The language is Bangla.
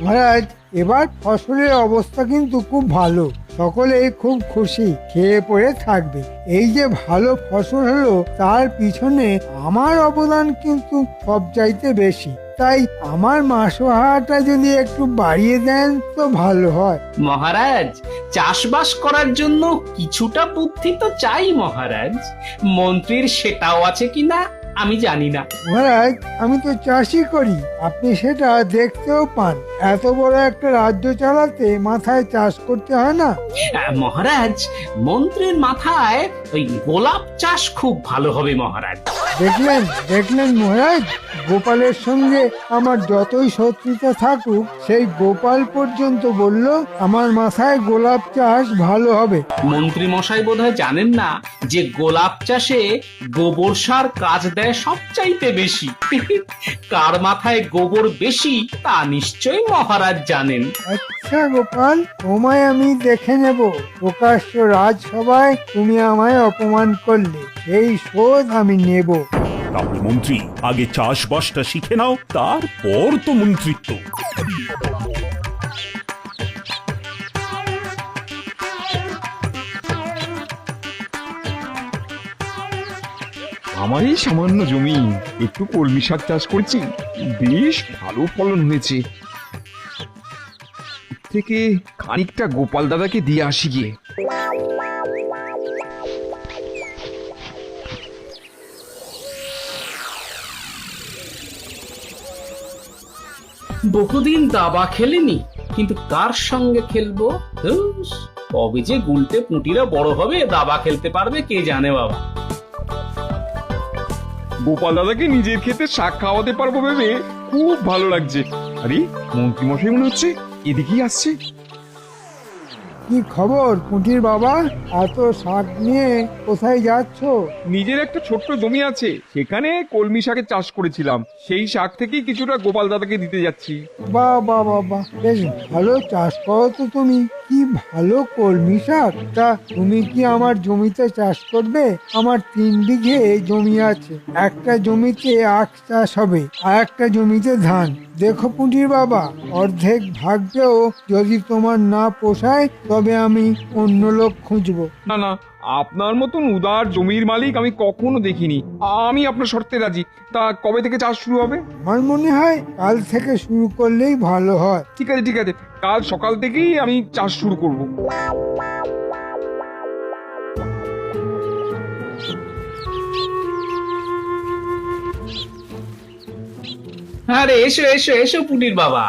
মহারাজ, এবার ফসলের অবস্থা কিন্তু খুব ভালো, সকলেই খুব খুশি, খেয়ে পড়ে থাকবে। এই যে ভালো ফসল হলো তার পিছনে আমার অবদান কিন্তু সবচাইতে বেশি। তাই আমার মাসোহারাটা যদি একটু বাড়িয়ে দেন তো ভালো হয়। মহারাজ, চাষবাস করার জন্য কিছুটা বুদ্ধি তো চাই মহারাজ। মন্ত্রীর সেটাও আছে কিনা আমি জানি না। মহারাজ, আমি তো চাষই করি, আপনি সেটা দেখতেও পান। এত বড় একটা রাজ্য চালাতে মাথায় চাষ করতে হয় না? মহারাজ, মন্ত্রীর মাথায় ওই গোলাপ চাষ খুব ভালো হবে মহারাজ। দেখলেন দেখলেন মহারাজ, গোপালের সঙ্গে আমার যতই শত্রুতা থাকুক, সেই গোপাল পর্যন্ত বলল আমার মাথায় গোলাপ চাষ ভালো হবে। মন্ত্রী মশাই বোধহয় জানেন না যে গোলাপ চাষে গোবর সার কাজ দেয় সবচাইতে বেশি। কার মাথায় গোবর বেশি তা নিশ্চয়ই মহারাজ জানেন। আচ্ছা গোপাল, তোমায় আমি দেখে নেব। প্রকাশ্য রাজসভায় তুমি আমায় অপমান করলে, সেই শোধ আমি নেব। তাহলে মন্ত্রী, আগে চাষবাসটা শিখে নাও, তারপর তো মন্ত্রিত্ব। আমার এই সামান্য জমি একটু কলমি শাক চাষ করছি, বেশ ভালো ফলন হয়েছে। এর থেকে খানিকটা গোপাল দাদাকে দিয়ে আসি গিয়ে। বহুদিন দাবা খেলেনি, কিন্তু কার সঙ্গে খেলবো? ধুস, কবে যে গুলটে পুঁটিরা বড় হবে দাবা খেলতে পারবে কে জানে বাবা। গোপাল দাদাকে নিজের ক্ষেতে শাক খাওয়াতে পারবো ভেবে খুব ভালো লাগছে। আরে মন্ত্রী মশাই মনে হচ্ছে এদিকেই আসছে। কি খবর পুঁটির বাবা, এত শাক নিয়ে কোথায় যাচ্ছ? নিজের একটা ছোট্ট জমি আছে, সেখানে কলমি শাকের চাষ করেছিলাম, সেই শাক থেকেই কিছুটা গোপাল দাদাকে দিতে যাচ্ছি। বাহ বাহ বাহ বাহ, বেশ ভালো চাষ করো তো তুমি। কি ভালো কলমি শাক! তা তুমি কি আমার জমিতে চাষ করবে? আমার 3 বিঘে জমি আছে, একটা জমিতে আখ চাষ হবে আর একটা জমিতে ধান। দেখো পুঁটির বাবা, অর্ধেক ভাগেও যদি তোমার না পোষায় তবে আমি অন্য লোক খুঁজবো। না না, আপনার মতন উদার জমির মালিক আমি কখনো দেখিনি। আমি আপনার শর্তে রাজি। তা কবে থেকে চাষ শুরু হবে? আমার মনে হয় কাল থেকে শুরু করলেই ভালো হয়। ঠিক আছে ঠিক আছে, কাল সকাল থেকেই আমি চাষ শুরু করব। আরে এসো এসো এসো পুটির বাবা।